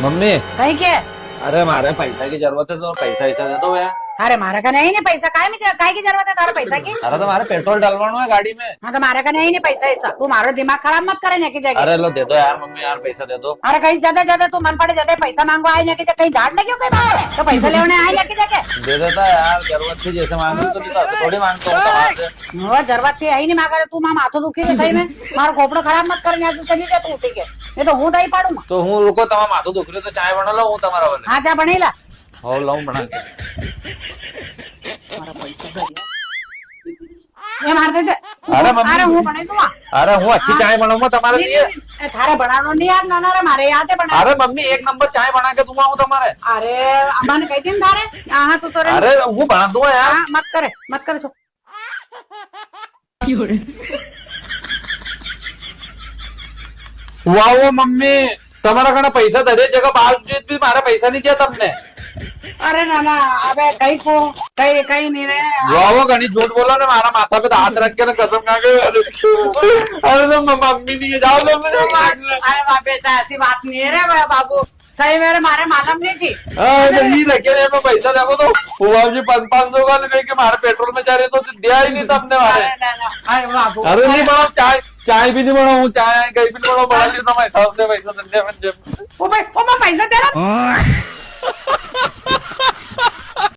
Mummy कहीं के? अरे हमारे पैसा की जरूरत है तो पैसा ऐसा दे दो यार। अरे मारा का नहीं पैसा काय में काय की जरूरत है तारा पैसा की? अरे तुम्हारे पेट्रोल डलवाना है गाड़ी में। हाँ तो मारा का नहीं पैसा ऐसा तू मारो दिमाग खराब मत करे ने की जगह। अरे लो दे दो यार मम्मी यार पैसा दे दो। अरे कहीं ज्यादा तू मन पड़े ज्यादा पैसा मांगो आए ने की जगह कहीं झाड़ लगे कोई बात तो पैसा लेने आए ने की जगह दे देता यार, जरूरत थी जैसे मांगू तो नहीं तो ऐसे थोड़ी मांगता हूँ तुम्हारे से। वो जरूरत थी यही नहीं मांगा तू माँ माथो दुखी है सही में मारो खोपड़ो खराब मत कर यहाँ से चली जा तू ठीक है ये तो हूँ दही पाड़ू तो हूँ रुको तमा माथो दुख रही तो चाय बना लो हूँ तुम्हारा वाले। हाँ क्या बनेला हो लाऊं बना के। ये मार दे अरे मम्मी अरे हूँ बने तू अरे हूँ अच्छी चाय बनाऊंगा तुम्हारे लिए। थारे बनानो नहीं यार ना रे मारे याद है बना। अरे मम्मी एक नंबर चाय बना के दूंगा हूँ तुम्हारे। अरे अम्मा ने कहती थारे हाँ तू तो अरे वो बना दूंगा यार। हाँ, मत करे छो वाह वो मम्मी तुम्हारा कना पैसा दे जगह बावजूद भी मारा पैसा नहीं दिया तुमने। अरे ना अबे कहीं को कहीं नहीं रे वाह वो घनी झूठ बोला ना, मारा माथा पे तो हाथ रख के ना कसम खा के। अरे तो मम्मी नहीं है, जाओ लो मुझे। अरे बाप बेटा ऐसी बात नहीं है रे बाबू सही मेरे मारे मालूम नहीं थी। नहीं लगे रे मैं पैसा देखो तो हुआ जी 500 का लगे कि मारे पेट्रोल में जा रहे तो दिया ही नहीं था अपने मारे। अरे बाबू अरे नहीं बनाओ चाय, चाय भी नहीं बनाऊ, चाय कहीं भी नहीं बनाऊ, बना लिया था मैं हिसाब से पैसा दे वो मैं पैसा दे रहा